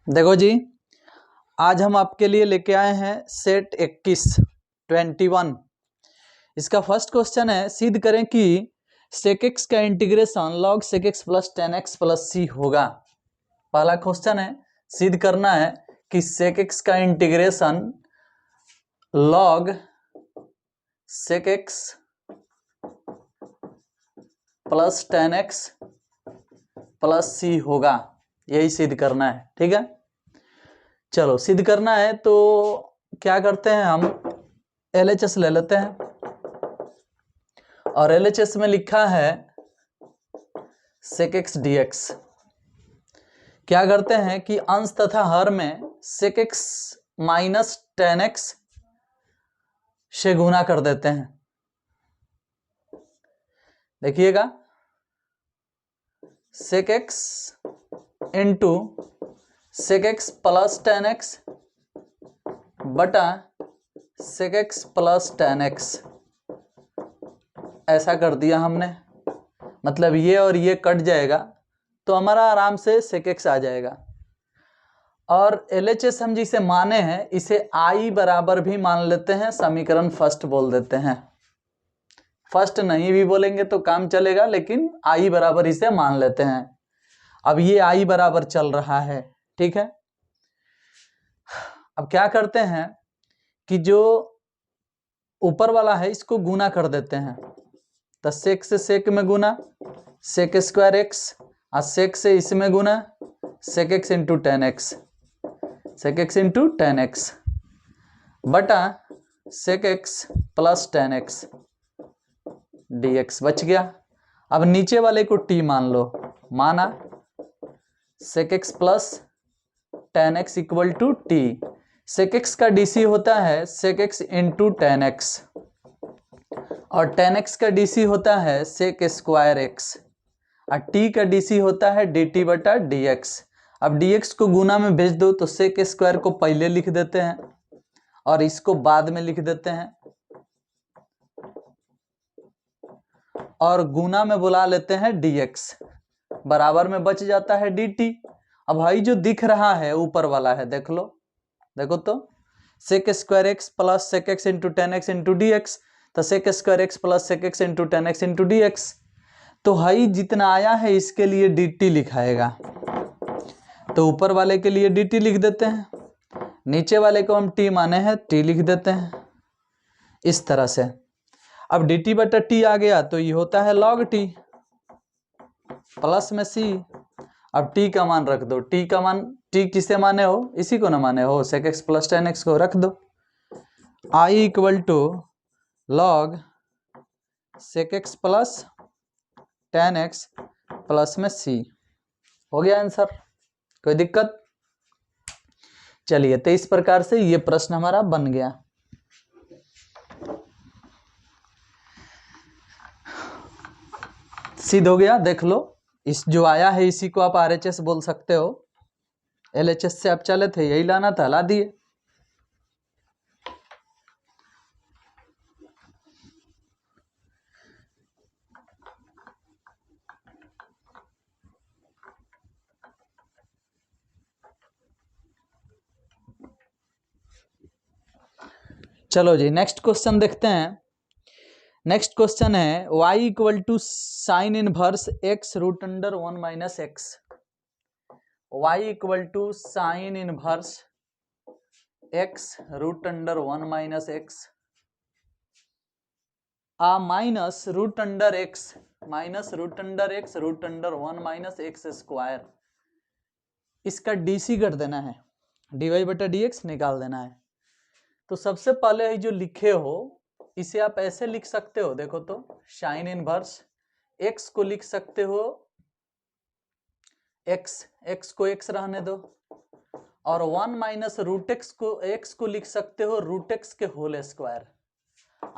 देखो जी, आज हम आपके लिए लेके आए हैं सेट 21 इसका फर्स्ट क्वेश्चन है, सिद्ध करें कि sec x का integration log sec x plus 10x plus c होगा। पहला क्वेश्चन है, सिद्ध करना है कि sec x का integration log sec x plus 10x plus c होगा, यही सिद्ध करना है। ठीक है, चलो सिद्ध करना है तो क्या करते हैं, हम LHS ले लेते हैं और LHS में लिखा है sec x dx। क्या करते हैं कि अंश तथा हर में sec x माइनस 10x से गुना कर देते हैं। देखिएगा, sec x into sec x plus 10x बटा sec x प्लस 10x, ऐसा कर दिया हमने। मतलब ये और ये कट जाएगा तो हमारा आराम से sec x आ जाएगा। और LHS हम जिसे माने हैं इसे I बराबर भी मान लेते हैं, समीकरण फर्स्ट बोल देते हैं। फर्स्ट नहीं भी बोलेंगे तो काम चलेगा, लेकिन I बराबर इसे मान लेते हैं। अब ये I बराबर चल रहा है, ठीक है। अब क्या करते हैं कि जो ऊपर वाला है इसको गुना कर देते हैं, तो sec से sec में गुना sec स्क्वायर x और sec से इसमें गुना sec x into 10x, sec x into 10x बटा sec x plus 10x dx बच गया। अब नीचे वाले को t मान लो, माना sec x plus 10x equal to t। sec x का dc होता है sec x इंटू 10x और 10x का dc होता है sec स्क्वायर x और t का dc होता है dt बटा dx। अब dx को गुना में भेज दो तो sec स्क्वायर को पहले लिख देते हैं और इसको बाद में लिख देते हैं और गुना में बुला लेते हैं dx, बराबर में बच जाता है dt। अब भाई जो दिख रहा है ऊपर वाला है, देख लो, देखो तो sec square x plus sec x into 10x into dx, तो sec square x plus sec x into 10x into dx, तो हाई जितना आया है इसके लिए dt लिखाएगा, तो ऊपर वाले के लिए dt लिख देते हैं, नीचे वाले को हम t माने हैं t लिख देते हैं, इस तरह से। अब dt बटा t आ गया तो ये होता है log t प्लस में c। अब t का मान रख दो, t का मान, t किसे माने हो, इसी को ना माने हो, sec x प्लस 10x को रख दो। I equal to log sec x plus 10x plus में c, हो गया आंसर। कोई दिक्कत? चलिए, तो इस प्रकार से ये प्रश्न हमारा बन गया। सिद्ध हो गया, देख लो। इस जो आया है इसी को आप RHS बोल सकते हो। LHS से आप चले थे, यही लाना था, ला दिए। चलो जी, नेक्स्ट क्वेश्चन देखते हैं। नेक्स्ट क्वेश्चन है y equal to sine inverse x root under 1 minus x. y equal to sine inverse x root under 1 minus x आ minus root under x minus root under x root under 1 minus x square, इसका dc कर देना है, dy बटा dx निकाल देना है। तो सबसे पहले जो लिखे हो इसे आप ऐसे लिख सकते हो, देखो तो साइन इनवर्स x को लिख सकते हो x को x रहने दो, और 1 माइनस रूट x को लिख सकते हो रूट x के whole square,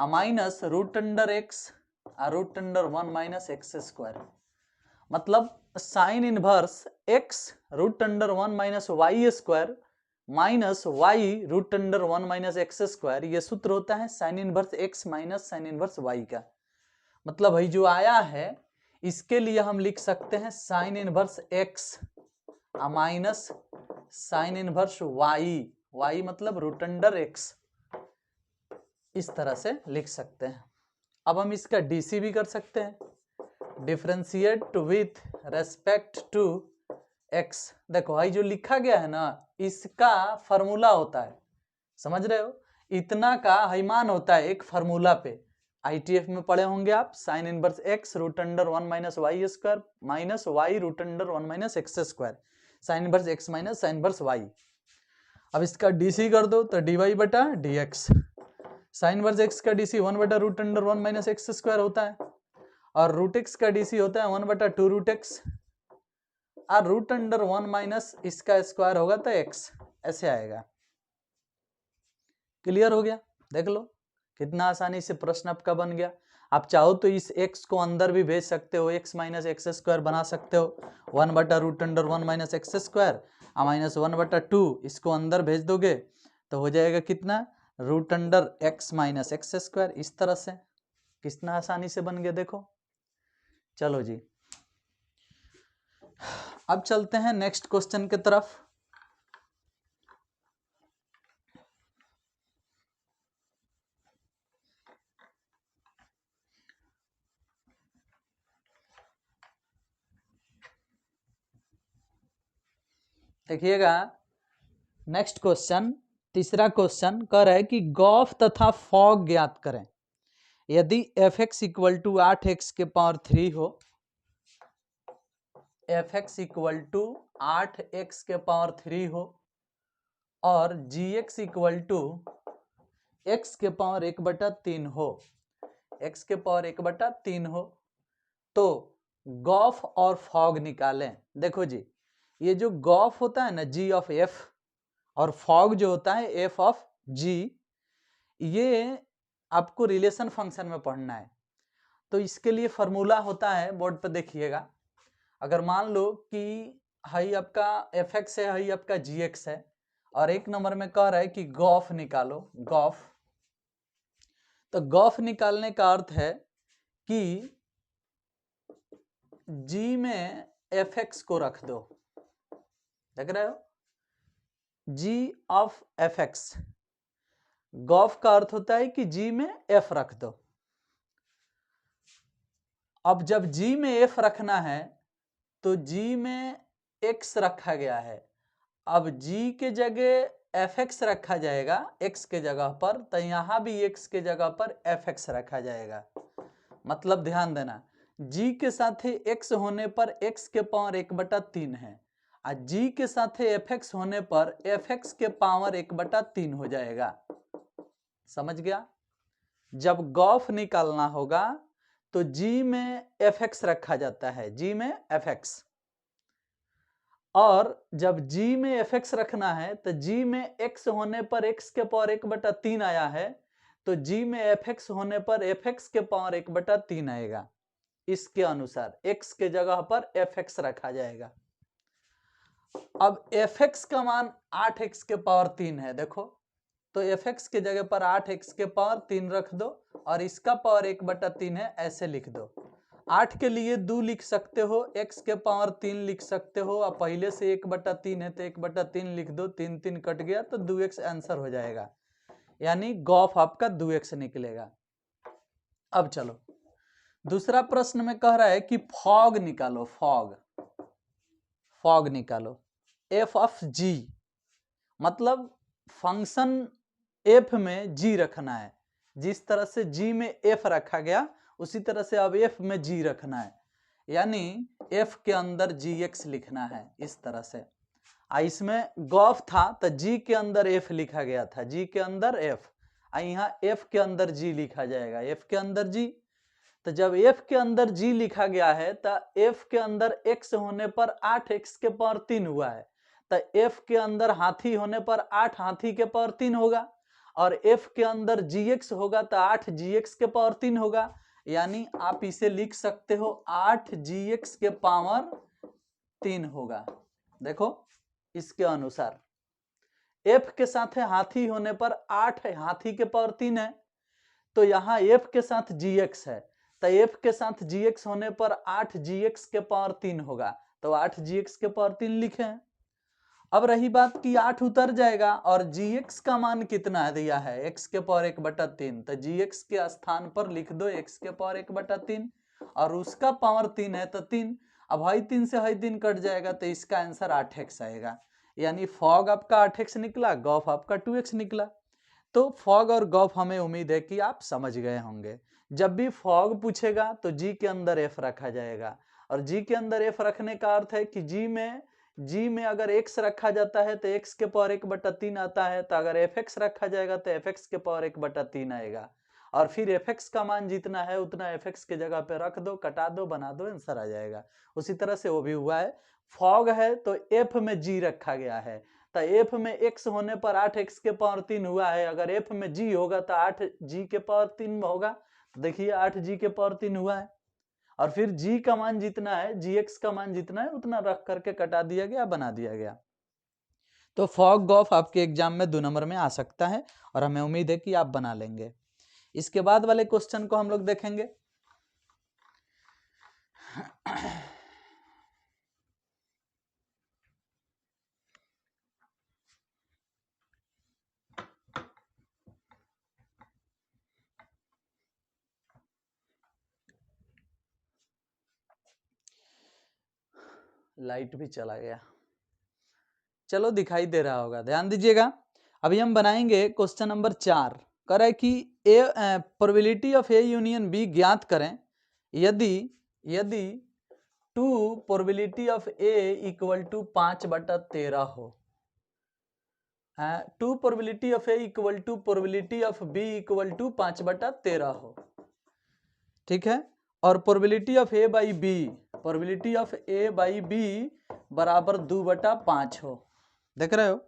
minus root under x root under 1 minus x square. मतलब sine inverse x root under 1 minus y square minus y root under 1 minus x square, ये सूत्र होता है sine inverse x minus sine inverse y का। मतलब भाई जो आया है इसके लिए हम लिख सकते हैं sine inverse x minus sine inverse y, y मतलब रूट अंडर एक्स, इस तरह से लिख सकते हैं। अब हम इसका डीसी भी कर सकते हैं, differentiate with respect to x. देखो भाई जो लिखा गया है ना, इसका फॉर्मूला होता है, समझ रहे हो, इतना का मान होता है एक फॉर्मूला पे। आईटीएफ में पढ़े होंगे आप, sine inverse x root under 1 minus y square minus y root under 1 minus x square, sine inverse x minus sine inverse y. अब इसका डीसी कर दो तो डी वाई बटा d x, sine inverse x का डीसी 1 बटा root under 1 minus x square होता है, और रूट एक्स का डीसी होता है 1 बटा 2 रूट एक्स, और रूट अंडर 1 माइनस इसका स्क्वायर होगा तो एक्स, ऐसे आएगा। क्लियर हो गया? देख लो कितना आसानी से प्रश्न आपका बन गया। आप चाहो तो इस x को अंदर भी भेज सकते हो, x माइनस एक्स स्क्वायर बना सकते हो, 1 बटा root under 1 minus x square minus 1 बटा 2, इसको अंदर भेज दोगे तो हो जाएगा कितना, root under x minus x square. इस तरह से कितना आसानी से बन गया देखो। चलो जी, अब चलते हैं नेक्स्ट क्वेश्चन की तरफ। देखिएगा नेक्स्ट क्वेश्चन, तीसरा क्वेश्चन कह रहा है कि गॉफ तथा फॉग ज्ञात करें। यदि F x equal to 8x के पावर 3 हो, F x equal to 8x के पावर 3 हो, और जी एक्स इक्वल टू x के पावर 1/3 हो, x के पावर 1/3 हो, तो गॉफ और फॉग निकालें। देखो जी, ये जो गॉफ होता है ना जी ऑफ एफ, और फॉग जो होता है एफ ऑफ जी, ये आपको रिलेशन फंक्शन में पढ़ना है। तो इसके लिए फॉर्मूला होता है, बोर्ड पे देखिएगा। अगर मान लो कि हाई आपका एफ एक्स है, हाई आपका जी एक्स है, और एक नंबर में कह रहा है कि गॉफ निकालो, गॉफ। तो गॉफ निकालने का अर्थ है कि जी में एफ एक्स को रख दो, देख रहे हो, जी ऑफ एफ एक्स। गॉफ का अर्थ होता है कि जी में एफ रख दो। अब जब जी में एफ रखना है तो जी में एक्स रखा गया है, अब जी के जगह एफ एक्स रखा जाएगा एक्स के जगह पर, तो यहां भी एक्स के जगह पर एफ एक्स रखा जाएगा। मतलब ध्यान देना, जी के साथ एक्स होने पर एक्स के पावर 1/3 है, और जी के साथ एफ एक्स होने पर एफ एक्स के पावर 1/3 हो जाएगा। समझ गया? जब गॉफ निकालना होगा तो जी में एफ एक्स रखा जाता है, जी में एफ एक्स, और जब जी में एफ एक्स रखना है तो जी में एक्स होने पर एक्स के पावर 1/3 आया है, तो जी में एफ एक्स होने पर एफ एक्स के पावर 1/3 आएगा। इसके अनुसार एक्स के जगह पर एफ एक्स रखा जाएगा। अब एफ एक्स का मान 8x के पावर 3 है, देखो, तो एफ एक्स के जगह पर 8x के पावर 3 रख दो, और इसका पावर 1/3 है, ऐसे लिख दो। 8 के लिए 2 लिख सकते हो, x के पावर 3 लिख सकते हो, और पहले से 1/3 है तो 1/3 लिख दो, 3 3 कट गया तो 2x आंसर हो जाएगा, यानी गॉफ आपका 2x निकलेगा। अब चलो दूसरा प्रश्न में कह रहा है कि फॉग निकालो, फॉग, फॉग निकालो। एफ ऑफ जी, मतलब फंक्शन एफ में जी रखना है, जिस तरह से जी में एफ रखा गया उसी तरह से अब एफ में जी रखना है, यानी एफ के अंदर जी एक्स लिखना है, इस तरह से। इसमें गॉफ था तो जी के अंदर एफ लिखा गया था, जी के अंदर एफ, यहाँ एफ के अंदर जी लिखा जाएगा, एफ के अंदर जी। तो जब एफ के अंदर जी लिखा गया है तो एफ के अंदर एक्स होने पर 8x के पावर 3 हुआ है, तो एफ के अंदर हाथी होने पर 8 हाथी के पावर 3 होगा, और एफ के अंदर gx होगा तो 8 gx के पावर 3 होगा, यानी आप इसे लिख सकते हो 8 gx के पावर 3 होगा। देखो इसके अनुसार एफ के साथ हाथी होने पर 8 हाथी के पावर 3 है, तो यहाँ एफ के साथ gx है, तो एफ के साथ gx होने पर 8 gx के पावर 3 होगा, तो 8 gx के पावर 3 लिखे हैं। अब रही बात कि 8 उतर जाएगा और gx का मान कितना दिया है, x के पावर 1/3, तो gx के स्थान पर लिख दो x के पावर 1/3 और उसका पावर 3 है तो 3। अब हाई 3 से हाई 3 कट जाएगा तो इसका आंसर 8x आएगा। यानी फॉग आपका 8x निकला, गॉफ आपका 2x निकला। तो फॉग और गॉफ हमें उम्मीद है कि आप समझ गए होंगे। जब भी फॉग पूछेगा तो जी के अंदर एफ रखा जाएगा, और जी के अंदर एफ रखने का अर्थ है कि जी में अगर एक्स रखा जाता है तो एक्स के पावर 1/3 आता है, तो अगर एफ एक्स रखा जाएगा तो एफ एक्स के पावर 1/3 आएगा, और फिर एफ एक्स का मान जितना है उतना एफ एक्स के जगह पे रख दो, कटा दो, बना दो, आंसर आ जाएगा। उसी तरह से वो भी हुआ है। फॉग है तो एफ में जी रखा गया है, तो एफ में एक्स होने पर 8x के पावर 3 हुआ है। अगर एफ में जी होगा तो 8g के पावर 3 होगा, तो देखिए 8g के पावर 3 हुआ है। और फिर g का मान जितना है, gx का मान जितना है उतना रख करके कटा दिया गया, बना दिया गया। तो फॉग गॉफ आपके एग्जाम में 2 नंबर में आ सकता है और हमें उम्मीद है कि आप बना लेंगे। इसके बाद वाले क्वेश्चन को हम लोग देखेंगे। लाइट भी चला गया, चलो दिखाई दे रहा होगा, ध्यान दीजिएगा। अभी हम बनाएंगे क्वेश्चन नंबर 4। कह रहा है कि probability of A union B ज्ञात करें यदि 2 probability of A equal to 5/13 हो, 2 probability of A equal to probability of B equal to 5/13 हो, ठीक है, और probability of A by B, probability of A by B बराबर 2/5 हो। देख रहे हो,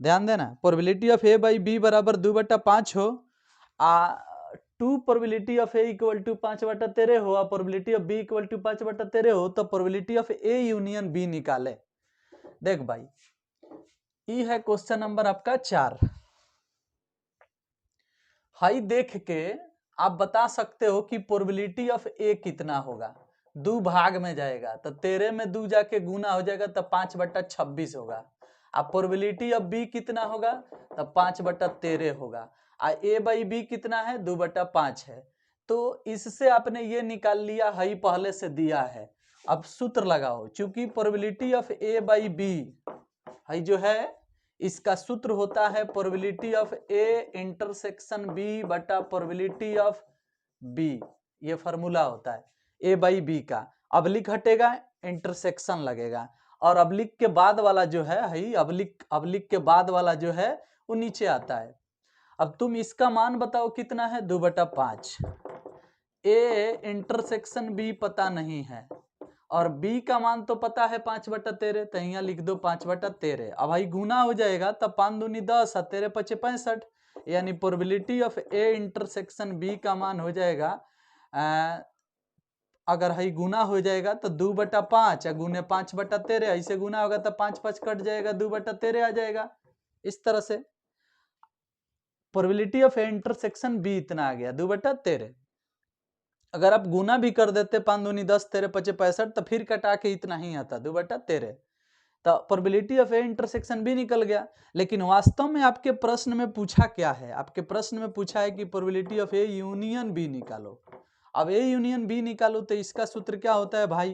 ध्यान देना, probability of A by B बराबर 2/5 हो, 2 probability of A equal to 5/13 हो और probability of B equal to 5/13 हो, तो probability of A union B निकाले। देख भाई, ये है क्वेश्चन नंबर आपका 4। हाई देख के आप बता सकते हो कि प्रोबेबिलिटी ऑफ ए कितना होगा। 2 भाग में जाएगा तो 13 में 2 जाके गुना हो जाएगा तो 5/26 होगा। अब प्रोबेबिलिटी ऑफ बी कितना होगा तो 5/13 होगा। ए बाई बी कितना है 2/5 है। तो इससे आपने ये निकाल लिया, हाई पहले से दिया है। अब सूत्र लगाओ, चूंकि probability of A by B हाई जो है इसका सूत्र होता है probability of A intersection B बटा प्रोबेबिलिटी ऑफ बी, ये फार्मूला होता है ए बाई बी का। अबलिक हटेगा, इंटरसेक्शन लगेगा, और अबलिक के बाद वाला जो है अबलिक के बाद वाला जो है वो नीचे आता है। अब तुम इसका मान बताओ कितना है 2/5। ए इंटरसेक्शन बी पता नहीं है और बी का मान तो पता है 5/13, तो यहाँ लिख दो 5/13। अब भाई गुना हो जाएगा तब 5 दूनी 10 और 13 पचे 65, यानी probability of A intersection B का मान हो जाएगा अगर हाई गुना हो जाएगा तो 2/5 गुने 5/13, ऐसे गुना होगा तो 5 कट जाएगा, 2/13 आ जाएगा। इस तरह से probability of A intersection B इतना आ गया 2/13। अगर आप गुना भी कर देते 5 दूनी 10 13 पचे 65, तो फिर कटा के इतना ही आता 2/13, तो प्रोबेबिलिटी ऑफ ए इंटरसेक्शन भी निकल गया। लेकिन वास्तव में आपके प्रश्न में पूछा क्या है, आपके प्रश्न में पूछा है कि probability of A union B निकालो। अब ए यूनियन बी निकालो तो इसका सूत्र क्या होता है भाई,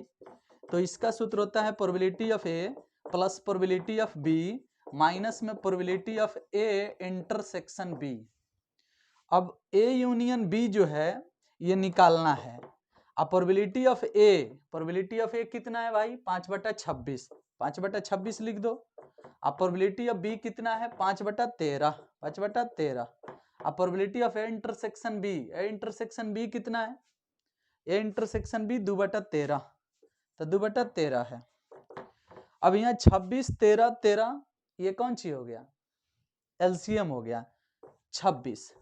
तो इसका सूत्र होता है probability of A plus probability of B minus में probability of A intersection B. अब ए यूनियन बी जो है ये निकालना है। अब प्रोबेबिलिटी ऑफ ए कितना है भाई 5/26, 5/26 लिख दो। अब प्रोबेबिलिटी ऑफ बी कितना है 5/13, 5/13। अब probability of A intersection B कितना है, ए इंटरसेक्शन बी 2/13, तो 2/13 है। अब यहाँ 26 13 13 ये कौन सी हो गया, एलसीएम हो गया 26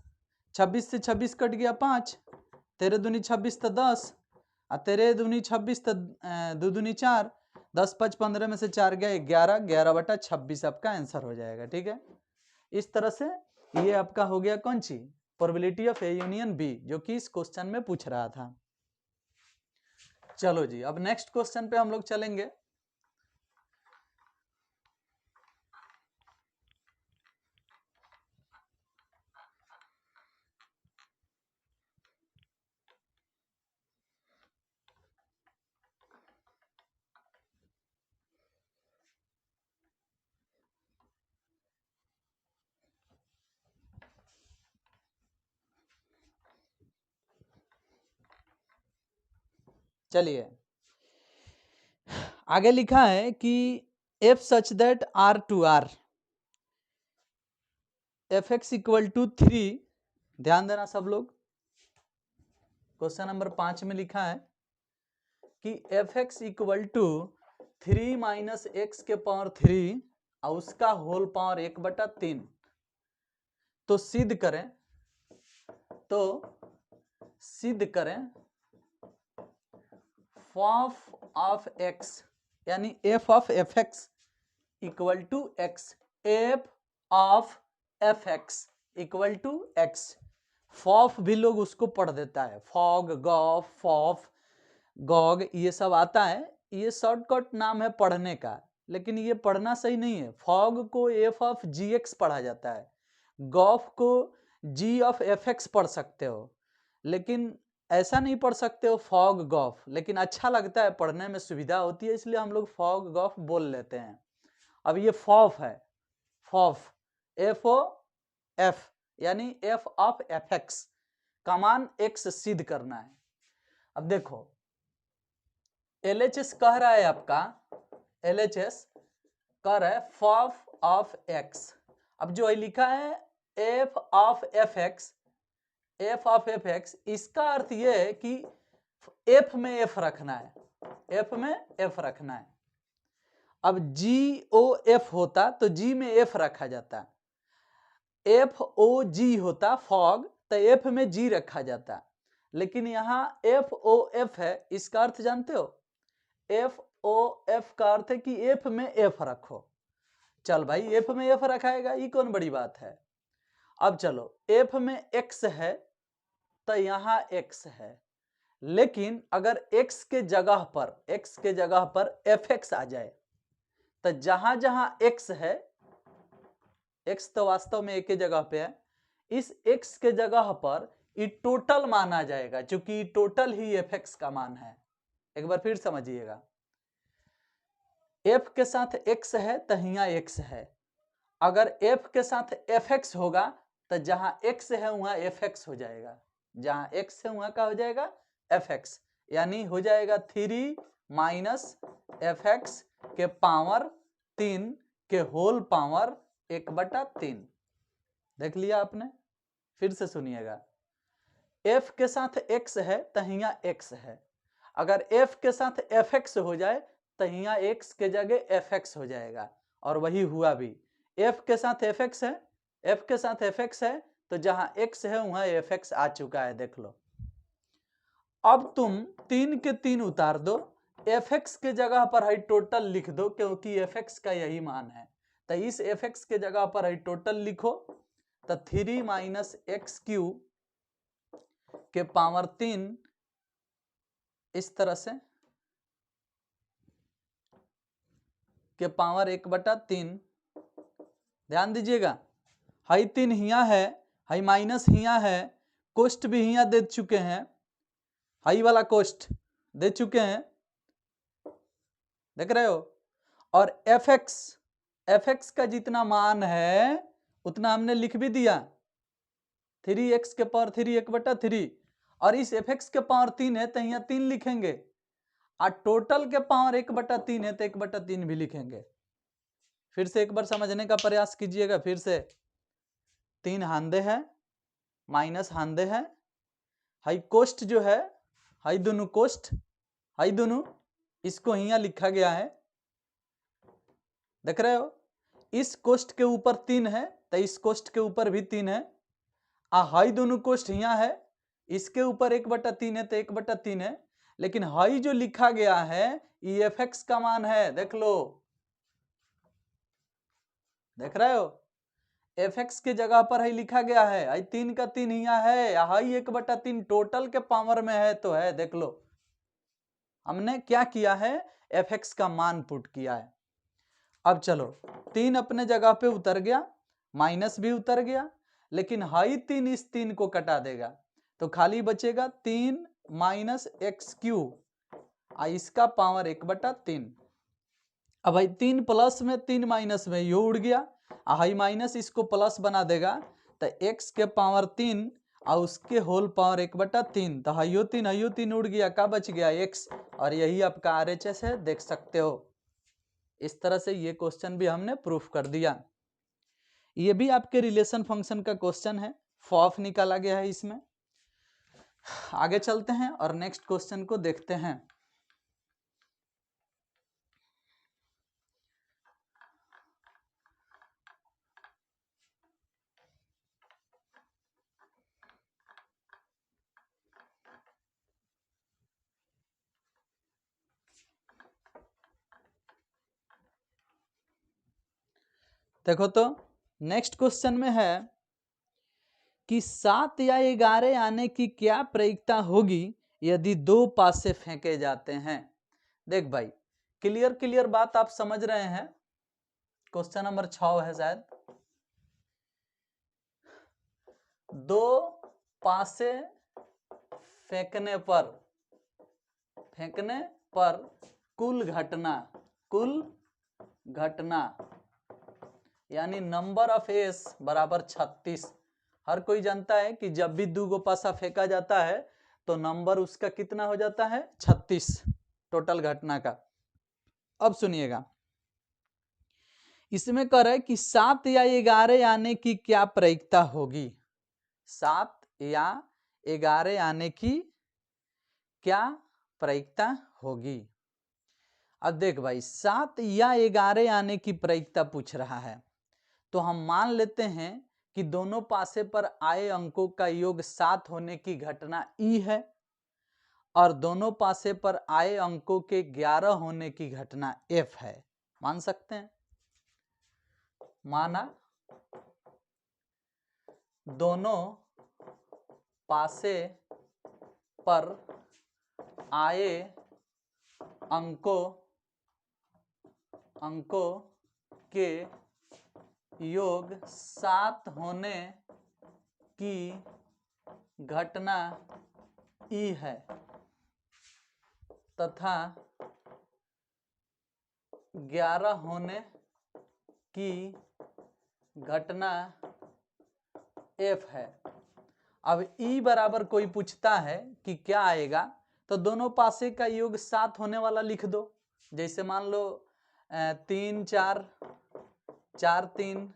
से 26 कट गया 5, 13 दूनी 26 तो 10, 13 दूनी 26 तो 2 दूनी 4, 10 5 15 में से 4 गया 11, 11/26 आपका आंसर हो जाएगा। ठीक है, इस तरह से ये आपका हो गया कौन सी, probability of A union B, जो कि इस क्वेश्चन में पूछ रहा था। चलो जी, अब नेक्स्ट क्वेश्चन पे हम लोग चलेंगे। चलिए आगे लिखा है कि f such that r to r fx equal to 3, ध्यान देना सब लोग, क्वेश्चन नंबर 5 में लिखा है कि fx equal to 3 minus x के पावर 3 और उसका होल पावर 1/3। तो सिद्ध करें f ऑफ x यानी f of fx equal to x, f of fx equal to x। फॉफ भी लोग उसको पढ़ देता है, फॉग, गॉफ, फॉफ, गॉग, ये सब आता है, ये शॉर्टकट नाम है पढ़ने का, लेकिन ये पढ़ना सही नहीं है। फॉग को f ऑफ gx पढ़ा जाता है, गॉफ को g ऑफ fx पढ़ सकते हो, लेकिन ऐसा नहीं पढ़ सकते हो फॉग गॉफ, लेकिन अच्छा लगता है पढ़ने में, सुविधा होती है, इसलिए हम लोग फॉग गॉफ बोल लेते हैं। अब ये फॉफ है, फॉफ, FOF यानी f ऑफ fx का मान x सिद्ध करना है। अब देखो LHS कह रहा है आपका, LHS कह रहा है फॉफ ऑफ x। अब जो लिखा है f of fx, f of fx, इसका अर्थ ये है कि f में f रखना है, f में f रखना है। अब GOF होता तो G में f रखा जाता, FOG होता फॉग तो f में G रखा जाता, लेकिन यहाँ FOF है, इसका अर्थ जानते हो? FOF का अर्थ है कि f में f रखो। चल भाई f में f रखाएगा, ये कौन बड़ी बात है। अब चलो f में x है तो यहाँ x है, लेकिन अगर x के जगह पर fx आ जाए तो जहां जहां x है, x तो वास्तव में एक ही जगह पे है, इस x के जगह पर ये टोटल माना जाएगा, क्योंकि टोटल ही fx का मान है। एक बार फिर समझिएगा, f के साथ x है तो यहाँ x है, अगर f के साथ fx होगा तो जहां x है वहां fx हो जाएगा, जहां x है वहां क्या हो जाएगा, fx, यानी हो जाएगा 3 माइनस fx के पावर 3 के होल पावर 1/3। देख लिया आपने, फिर से सुनिएगा, f के साथ x है तो यहाँ x है, अगर f के साथ fx हो जाए तो यहाँ x के जगह fx हो जाएगा, और वही हुआ भी, f के साथ fx है, f के साथ fx है तो जहां x है वहां fx आ चुका है, देख लो। अब तुम 3 के 3 उतार दो, fx के जगह पर है टोटल लिख दो, क्योंकि fx का यही मान है, तो इस fx के जगह पर है टोटल लिखो, तो 3 माइनस एक्स क्यूब के पावर 3 इस तरह से के पावर 1/3। ध्यान दीजिएगा, हाई 3 हिया है, हाई माइनस हिया है, कोष्ट भी हिया दे चुके हैं, हाई वाला कोष्ट दे चुके हैं, देख रहे हो, और fx का जितना मान है उतना हमने लिख भी दिया, 3x के पावर 3 1/3, और इस fx के पावर 3 है तो यहाँ 3 लिखेंगे, और टोटल के पावर 1/3 है तो 1/3 भी लिखेंगे। फिर से एक बार समझने का प्रयास कीजिएगा, फिर से 3 हांदे है माइनस हांदे है, हाई कोष्ट जो है, हाई दोनों कोष्ट, हाई दोनों, इसको यहाँ लिखा गया है, देख रहे हो, इस कोष्ट के ऊपर 3 है तो इस कोष्ट के ऊपर भी 3 है, हाई दोनों कोष्ट यहाँ है, इसके ऊपर 1/3 है तो 1/3 है, लेकिन हाई जो लिखा गया है ये fx का मान है, देख लो, देख रहे हो, fx के जगह पर हाई लिखा गया है, हाई 3 का 3 यहाँ है, हाई 1/3 टोटल के पावर में है तो है, देख लो, हमने क्या किया है, fx का मान पुट किया है। अब चलो 3 अपने जगह पे उतर गया, माइनस भी उतर गया, लेकिन हाई 3 इस 3 को कटा देगा, तो खाली बचेगा 3 माइनस एक्स क्यूब, इसका पावर 1/3। अब भाई 3 प्लस में 3 माइनस में ये उड़ गया, हाई माइनस इसको प्लस बना देगा, तो x के पावर 3 और उसके होल पावर 1/3, तो हयो 3 उड़ गया, का बच गया x, और यही आपका RHS है, देख सकते हो। इस तरह से ये क्वेश्चन भी हमने प्रूफ कर दिया। ये भी आपके रिलेशन फंक्शन का क्वेश्चन है, फॉफ निकाला गया है इसमें। आगे चलते हैं और नेक्स्ट क्वेश्चन को देखते हैं। देखो तो नेक्स्ट क्वेश्चन में है कि 7 या 11 आने की क्या प्रयोज्यता होगी यदि 2 पासे फेंके जाते हैं। देख भाई, क्लियर बात आप समझ रहे हैं। क्वेश्चन नंबर 6 है शायद। 2 पासे फेंकने पर कुल घटना यानी नंबर ऑफ एस बराबर 36। हर कोई जानता है कि जब भी 2 पासा फेंका जाता है तो नंबर उसका कितना हो जाता है, 36 टोटल घटना का। अब सुनिएगा, इसमें कह रहा है कि 7 या 11 आने की क्या प्रयोज्यता होगी। 7 या 11 आने की क्या प्रयोज्यता होगी। अब देख भाई, 7 या 11 आने की प्रयोज्यता पूछ रहा है, तो हम मान लेते हैं कि दोनों पासे पर आए अंकों का योग 7 होने की घटना ई है और दोनों पासे पर आए अंकों के 11 होने की घटना एफ है। मान सकते हैं। माना दोनों पासे पर आए अंकों के योग 7 होने की घटना ई है तथा 11 होने की घटना एफ है। अब ई बराबर कोई पूछता है कि क्या आएगा, तो दोनों पासे का योग 7 होने वाला लिख दो। जैसे मान लो 3 4 4 3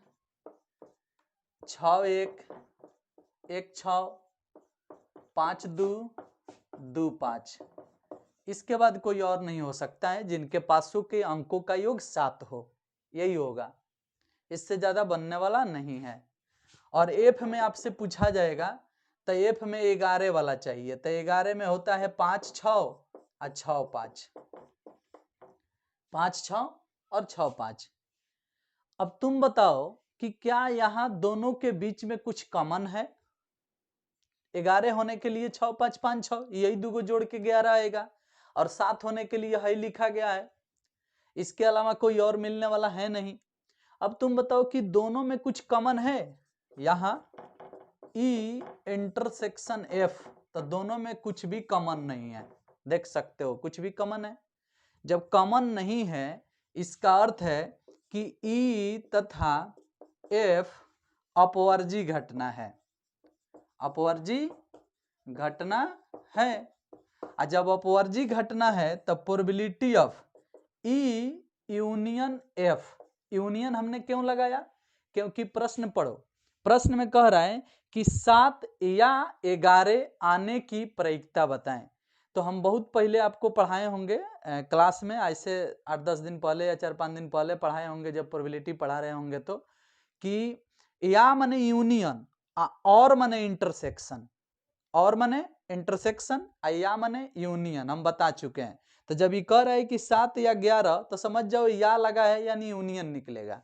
6 1 1 6 5 2 2 5। इसके बाद कोई और नहीं हो सकता है जिनके पासों के अंकों का योग 7 हो, यही होगा। इससे ज्यादा बनने वाला नहीं है। और एफ में आपसे पूछा जाएगा तो एफ में 11 वाला चाहिए, तो 11 में होता है 5 6 और 6 5, 5 6 और 6 5। अब तुम बताओ कि क्या यहाँ दोनों के बीच में कुछ कॉमन है। 11 होने के लिए 6 5 5 6, यही 2 को जोड़ के 11 आएगा, और 7 होने के लिए है लिखा गया है। इसके अलावा कोई और मिलने वाला है नहीं। अब तुम बताओ कि दोनों में कुछ कॉमन है। यहाँ ई इंटरसेक्शन एफ, तो दोनों में कुछ भी कॉमन नहीं है, देख सकते हो कुछ भी कॉमन है। जब कॉमन नहीं है इसका अर्थ है कि ई तथा एफ अपवर्जी घटना है, अपवर्जी घटना है। और जब अपवर्जी घटना है तब probability of E union F, union हमने क्यों लगाया, क्योंकि प्रश्न पढ़ो, प्रश्न में कह रहा है कि 7 या 11 आने की प्रयोज्यता बताएं। तो हम बहुत पहले आपको पढ़ाए होंगे क्लास में, ऐसे 8-10 दिन पहले या 4-5 दिन पहले पढ़ाए होंगे जब प्रोबेबिलिटी पढ़ा रहे होंगे, तो कि या माने यूनियन और माने इंटरसेक्शन, और माने इंटरसेक्शन या माने यूनियन हम बता चुके हैं। तो जब ये कह रहा है कि 7 या 11 तो समझ जाओ या लगा है यानी यूनियन निकलेगा,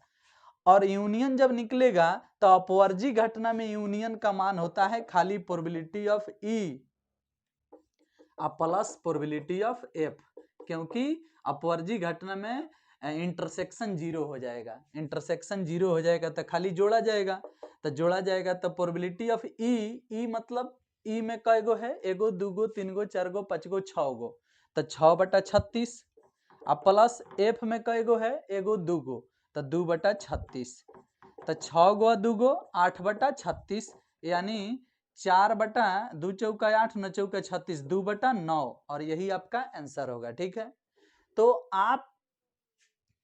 और यूनियन जब निकलेगा तो अपवर्जी घटना में यूनियन का मान होता है खाली probability of E plus probability of F, क्योंकि अपवर्जी घटना में इंटरसेक्शन 0 हो जाएगा, इंटरसेक्शन 0 हो जाएगा तो खाली जोड़ा जाएगा, तो जोड़ा जाएगा तो प्रोबेबिलिटी ऑफ ई मतलब ई में कई गो है, एगो दूगो तीन गो चार गो पाँच गो 6 गो, तो 6/36, अब प्लस एफ में कई गो है, एगो दूगो, तो 2/36, तो 6 गो 2 गो 8/36 यानी 4 बटा 2 चौका 8, 9 चौका 36, 2 बटा 9, और यही आपका आंसर होगा। ठीक है, तो आप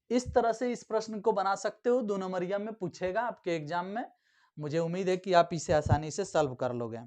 इस तरह से इस प्रश्न को बना सकते हो, 2 नंबरिया में पूछेगा आपके एग्जाम में। मुझे उम्मीद है कि आप इसे आसानी से सॉल्व कर लोगे।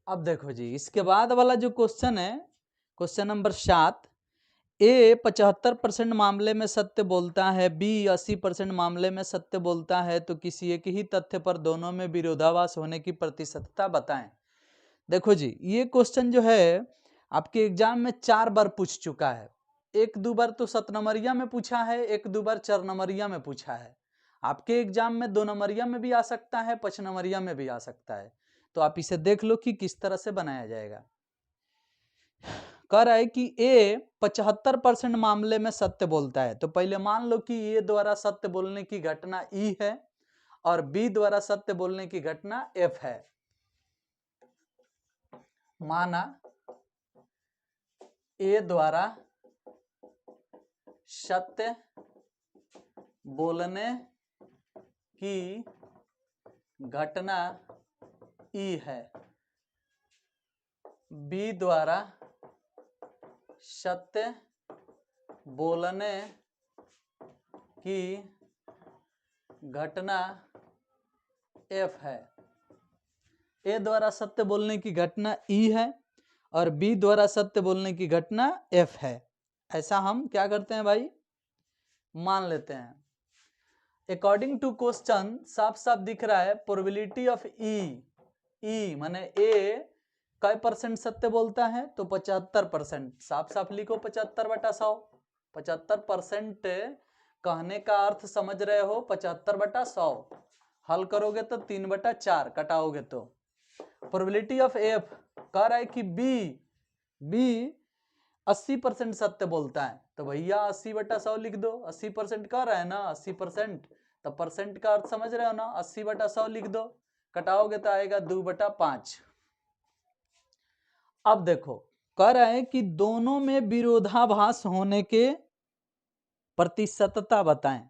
अब देखो जी, इसके बाद वाला जो क्वेश्चन है, क्वेश्चन नंबर 7, ए 75% मामले में सत्य बोलता है, बी 80% मामले में सत्य बोलता है, तो किसी एक ही तथ्य पर दोनों में विरोधाभास होने की प्रतिशतता बताएं। देखो जी, ये क्वेश्चन जो है आपके एग्जाम में 4 बार पूछ चुका है। 1-2 बार तो 7 नंबरिया में पूछा है, 1-2 बार 4 नंबरिया में पूछा है। आपके एग्जाम में 2 नंबरिया में भी आ सकता है, 5 नंबरिया में भी आ सकता है। तो आप इसे देख लो कि किस तरह से बनाया जाएगा। कह रहा है कि ए 75% मामले में सत्य बोलता है, तो पहले मान लो कि ए द्वारा सत्य बोलने की घटना ई है और बी द्वारा सत्य बोलने की घटना एफ है। माना ए द्वारा सत्य बोलने की घटना ई है, बी द्वारा सत्य बोलने की घटना एफ है। ए द्वारा सत्य बोलने की घटना ई है और बी द्वारा सत्य बोलने की घटना एफ है। ऐसा हम क्या करते हैं भाई, मान लेते हैं। अकॉर्डिंग टू क्वेश्चन साफ साफ दिख रहा है प्रोबेबिलिटी ऑफ ई माने ए कई परसेंट सत्य बोलता है, तो 75%। साफ साफ लिखो 75/100। 75% कहने का अर्थ समझ रहे हो, 75/100। हल करोगे तो 3/4, कटाओगे तो प्रोबेबिलिटी ऑफ एफ कह रहा है कि बी 80% सत्य बोलता है, तो भैया 80/100 लिख दो। 80% कह रहा है ना, 80%, तो परसेंट का अर्थ समझ रहे हो ना, 80/100 लिख दो। कटाओगे तो आएगा 2/5। अब देखो, कह रहा है कि दोनों में विरोधाभास होने के प्रतिशतता बताएं।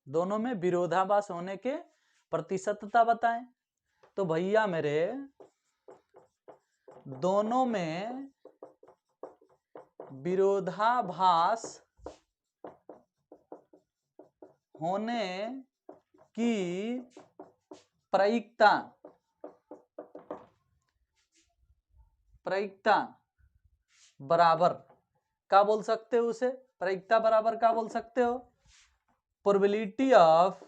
दोनों में विरोधाभास होने के प्रतिशतता बताएं। तो भैया मेरे, दोनों में विरोधाभास होने की प्रायिकता बराबर क्या बोल सकते हो उसे? प्रायिकता बराबर क्या बोल सकते हो? Probability of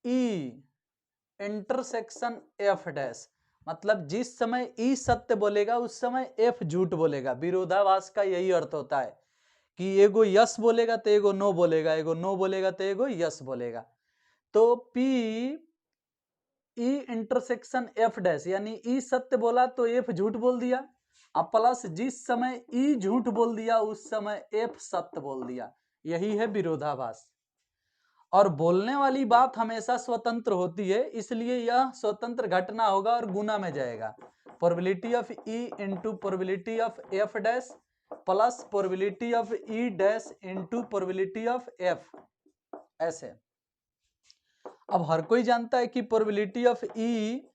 E intersection F dash. मतलब जिस समय ई सत्य बोलेगा उस समय एफ झूठ बोलेगा। विरोधाभास का यही अर्थ होता है कि एगो यस बोलेगा तो एगो नो बोलेगा, एगो नो बोलेगा तो एगो यस बोलेगा। तो P E intersection F dash, यानी ई सत्य बोला तो एफ झूठ बोल दिया, अब प्लस जिस समय ई झूठ बोल दिया उस समय एफ सत्य बोल दिया। यही है विरोधाभास। और बोलने वाली बात हमेशा स्वतंत्र होती है, इसलिए यह स्वतंत्र घटना होगा और गुना में जाएगा। Probability of E into probability of F dash plus probability of E dash into probability of F, ऐसे। अब हर कोई जानता है कि probability of E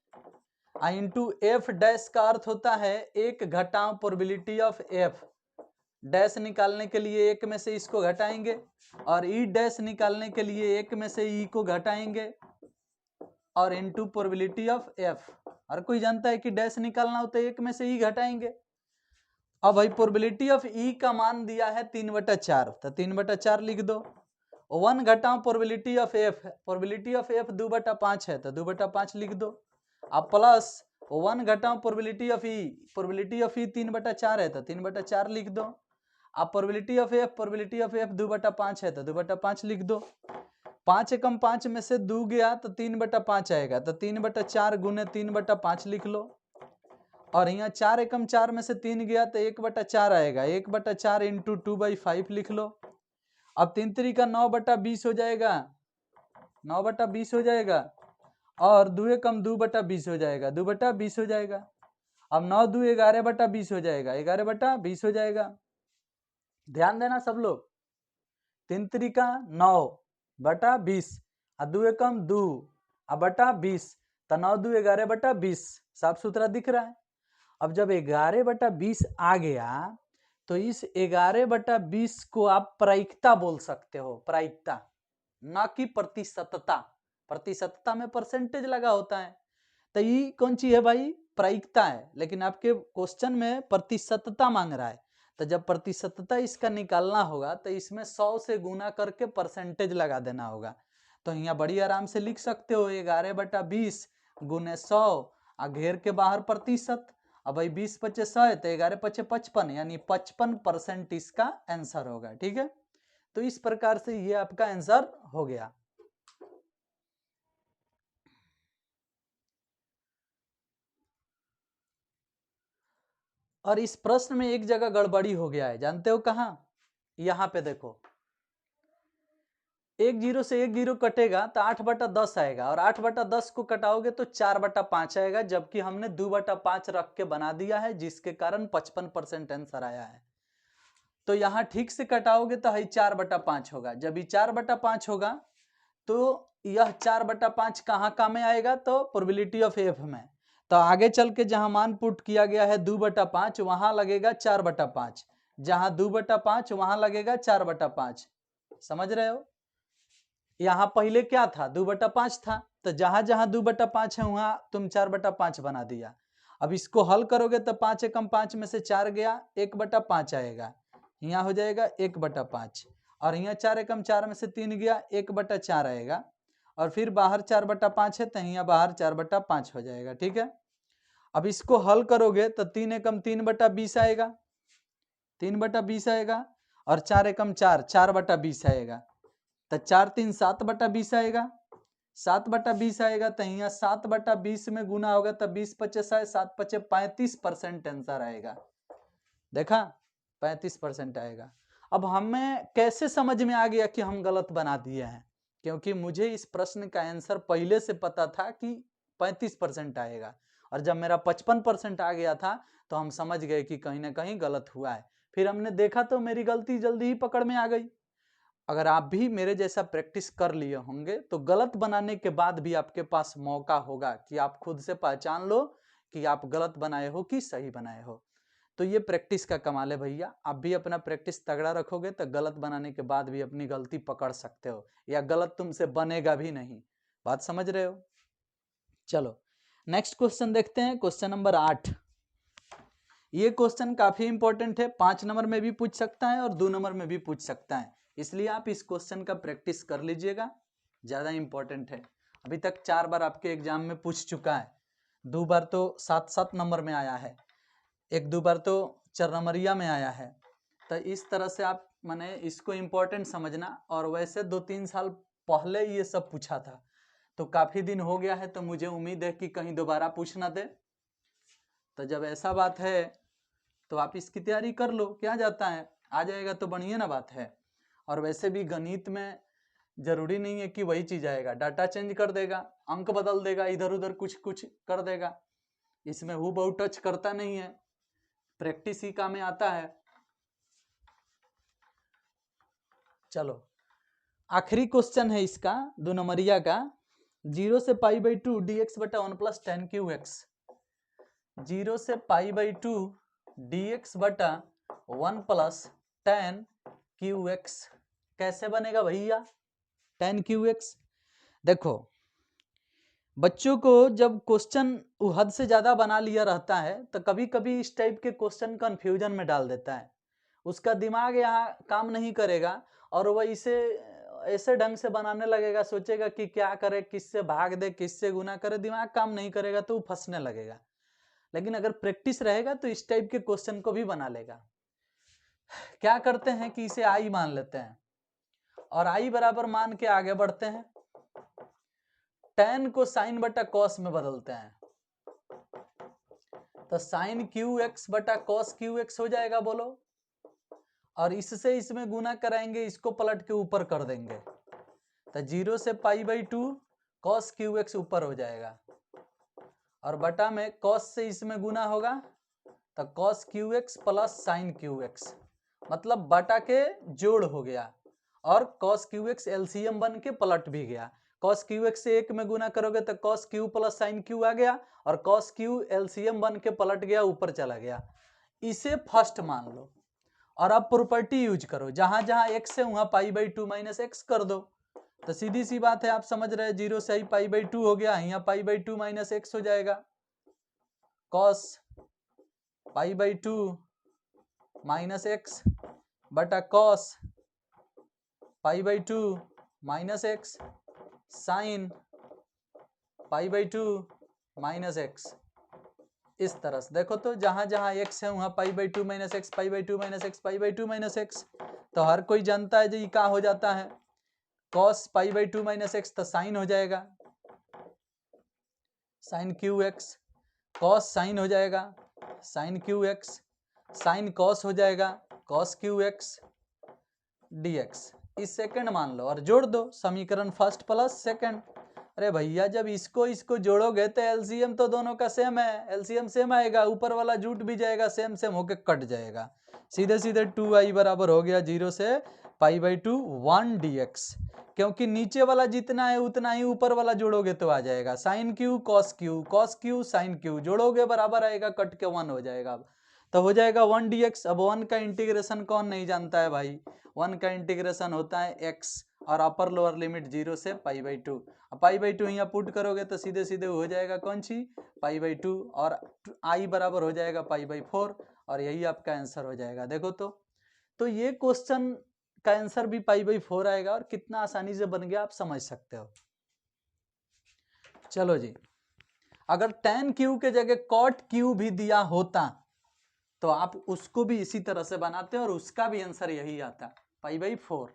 into F dash का अर्थ होता है 1 घटाओ प्रोबेबिलिटी ऑफ एफ। डैश निकालने के लिए 1 में से इसको घटाएंगे और ई डैश निकालने के लिए 1 में से ई को घटाएंगे और इनटू प्रोबेबिलिटी ऑफ एफ। हर कोई जानता है कि डैश निकालना हो तो 1 में से ई घटाएंगे। अब भाई प्रोबेबिलिटी ऑफ ई का मान दिया है 3/4, तो 3/4 लिख दो। 1 घटाओ probability of F, probability of F 2/5 है तो 2/5 लिख दो। अब प्लस 1 घटाओ probability of E, probability of E 3/4 है तो 3/4 लिख दो। अब प्रोबेबिलिटी ऑफ एफ 2/5 है तो 2/5 लिख दो। 5 एकम 5 में से 2 गया तो 3/5 आएगा, तो 3/4 गुने 3/5 लिख लो। और यहाँ 4 एकम 4 में से 3 गया तो 1/4 आएगा, 1/4 इंटू 2/5 लिख लो। अब 3 3 का 9/20 हो जाएगा, 9/20 हो जाएगा। और 2 एकम 2/20 हो जाएगा, 2/20 हो जाएगा। अब 9 2 11/20 हो जाएगा, 11/20 हो जाएगा। ध्यान देना सब लोग, 3 3 का 9/20 और 2 एकम 2 बटा 20, तो 9 2 11/20 साफ सुथरा दिख रहा है। अब जब 11/20 आ गया तो इस 11/20 को आप प्रायिकता बोल सकते हो, प्रायिकता, ना कि प्रतिशतता। प्रतिशतता में परसेंटेज लगा होता है, तो ये कौन सी है भाई, प्रायिकता है। लेकिन आपके क्वेश्चन में प्रतिशतता मांग रहा है, तो जब प्रतिशतता इसका निकालना होगा तो इसमें 100 से गुना करके परसेंटेज लगा देना होगा। तो यहाँ बड़ी आराम से लिख सकते हो 11/20 गुने 100 और घेर के बाहर प्रतिशत। अब भाई 20 × 5 100 तो 11 × 5 55, यानी 55% इसका आंसर होगा। ठीक है, तो इस प्रकार से ये आपका आंसर हो गया। और इस प्रश्न में एक जगह गड़बड़ी हो गया है, जानते हो कहां? यहां पे देखो, 1 0 से 1 0 कटेगा तो 8/10 आएगा, और 8/10 को कटाओगे तो 4/5 आएगा, जबकि हमने 2/5 रख के बना दिया है, जिसके कारण 55% आंसर आया है। तो यहां ठीक से कटाओगे तो है 4/5 होगा। जब ये 4/5 होगा तो यह 4/5 कहाँ काम में आएगा? तो प्रोबेबिलिटी ऑफ एफ में। तो आगे चल के जहां मान पुट किया गया है 2/5, वहां लगेगा 4/5, जहां 2/5 वहां लगेगा 4/5। समझ रहे हो? यहां पहले क्या था? 2/5 था, तो जहां जहां 2/5 है वहां तुम 4/5 बना दिया। अब इसको हल करोगे तो 5 एकम 5 में से 4 गया, 1/5 आएगा, यहाँ हो जाएगा 1/5। और यहाँ 4 एकम 4 में से 3 गया, 1/4 आएगा। और फिर बाहर 4/5 है तो यहाँ बाहर 4/5 हो जाएगा। ठीक है, अब इसको हल करोगे तो 3 एकम 3/20 आएगा, 3/20 आएगा। और 4 एकम 4 4/20 आएगा, तो 4 3 7/20 आएगा, 7/20 आएगा। तो यहाँ 7/20 में गुना होगा तो 20 × 5 = 7 × 5 35% आंसर आएगा। देखा, 35% आएगा। अब हमें कैसे समझ में आ गया कि हम गलत बना दिए हैं? क्योंकि मुझे इस प्रश्न का आंसर पहले से पता था कि 35% आएगा, और जब मेरा 55% आ गया था तो हम समझ गए कि कहीं ना कहीं गलत हुआ है। फिर हमने देखा तो मेरी गलती जल्दी ही पकड़ में आ गई। अगर आप भी मेरे जैसा प्रैक्टिस कर लिए होंगे तो गलत बनाने के बाद भी आपके पास मौका होगा कि आप खुद से पहचान लो कि आप गलत बनाए हो कि सही बनाए हो। तो ये प्रैक्टिस का कमाल है भैया। आप भी अपना प्रैक्टिस तगड़ा रखोगे तो गलत बनाने के बाद भी अपनी गलती पकड़ सकते हो, या गलत तुमसे बनेगा भी नहीं। बात समझ रहे हो? चलो नेक्स्ट क्वेश्चन देखते हैं, क्वेश्चन नंबर 8। ये क्वेश्चन काफी इंपॉर्टेंट है, 5 नंबर में भी पूछ सकता है और 2 नंबर में भी पूछ सकता है, इसलिए आप इस क्वेश्चन का प्रैक्टिस कर लीजिएगा, ज्यादा इंपॉर्टेंट है। अभी तक 4 बार आपके एग्जाम में पूछ चुका है, 2 बार तो 7 नंबर में आया है, 1-2 बार तो 4 नंबरिया में आया है। तो इस तरह से आप माने इसको इम्पोर्टेंट समझना। और वैसे 2-3 साल पहले ये सब पूछा था, तो काफी दिन हो गया है, तो मुझे उम्मीद है कि कहीं दोबारा पूछना दे। तो जब ऐसा बात है तो आप इसकी तैयारी कर लो, क्या जाता है, आ जाएगा तो बढ़िया ना बात है। और वैसे भी गणित में जरूरी नहीं है कि वही चीज आएगा, डाटा चेंज कर देगा, अंक बदल देगा, इधर उधर कुछ कुछ कर देगा, इसमें हूबहू टच करता नहीं है, प्रैक्टिस ही काम में आता है। चलो आखिरी क्वेश्चन है इसका, 2 नंबरिया का, 0 से π/2 dx/1 + tan cubx। 0 से π/2 dx/1 + tan cubx कैसे बनेगा भैया? tan cubx देखो, बच्चों को जब क्वेश्चन हद से ज्यादा बना लिया रहता है तो कभी कभी इस टाइप के क्वेश्चन कंफ्यूजन में डाल देता है, उसका दिमाग यहाँ काम नहीं करेगा और वह इसे ऐसे ढंग से बनाने लगेगा, सोचेगा कि क्या करे, किससे भाग दे, किससे गुना करे, दिमाग काम नहीं करेगा तो वो फंसने लगेगा। लेकिन अगर प्रैक्टिस रहेगा तो इस टाइप के क्वेश्चन को भी बना लेगा। क्या करते हैं कि इसे आई मान लेते हैं, और आई बराबर मान के आगे बढ़ते हैं, tan को साइन बटा कॉस में बदलते हैं, तो साइन क्यू एक्स बटा कॉस क्यू एक्स हो जाएगा बोलो, और इससे इसमें गुना कराएंगे, इसको पलट के ऊपर कर देंगे, तो 0 से π/2 कॉस क्यू एक्स ऊपर हो जाएगा, और बटा में कॉस से इसमें गुना होगा तो cos cube x plus sine cube x, मतलब बटा के जोड़ हो गया, और कॉस क्यू एक्स एलसीएम बन के पलट भी गया। कॉस क्यू एक्स से 1 में गुना करोगे तो cos q plus sine q आ गया, और कॉस क्यू एलसीएम बन के पलट गया, ऊपर चला गया। इसे फर्स्ट मान लो, और अब प्रॉपर्टी यूज करो, जहां जहां x है वहां π/2 माइनस एक्स कर दो, तो सीधी सी बात है, आप समझ रहे हैं, 0 से ही π/2 हो गया, यहाँ π/2 माइनस एक्स हो जाएगा, कॉस π/2 माइनस एक्स बटा cos π/2 minus x sine π/2 minus x. इस तरह से देखो, तो जहां जहां x है वहां π/2 minus x, π/2 minus x, π/2 minus x, तो हर कोई जानता है जी क्या हो जाता है, cos π/2 माइनस एक्स तो साइन हो जाएगा, sine cube x, cos sine हो जाएगा, sine cube x, sine cos हो जाएगा, कॉस क्यू एक्स dx। इस सेकंड मान लो और जोड़ दो, समीकरण फर्स्ट प्लस सेकंड। अरे भैया जब इसको जोड़ोगे तो एलसीएम तो दोनों का सेम है, एलसीएम सेम आएगा, ऊपर वाला जुट भी जाएगा, सेम सेम होके कट जाएगा, सीधे सीधे 2i बराबर हो गया 0 से π/2 1 dx, क्योंकि नीचे वाला जितना है उतना ही ऊपर वाला जोड़ोगे तो आ जाएगा, sine q cos q sine q जोड़ोगे बराबर आएगा, कट के 1 हो जाएगा, तो हो जाएगा 1 dx। अब 1 का इंटीग्रेशन कौन नहीं जानता है भाई, 1 का इंटीग्रेशन होता है x, और अपर लोअर लिमिट 0 से π/2, π/2 यहाँ पुट करोगे तो सीधे सीधे हो जाएगा कौन सी π/2, और i बराबर हो जाएगा π/4, और यही आपका आंसर हो जाएगा। देखो तो ये क्वेश्चन का आंसर भी π/4 आएगा, और कितना आसानी से बन गया आप समझ सकते हो। चलो जी, अगर tan क्यू के जगह cot क्यू भी दिया होता तो आप उसको भी इसी तरह से बनाते, और उसका भी आंसर यही आता, π/4।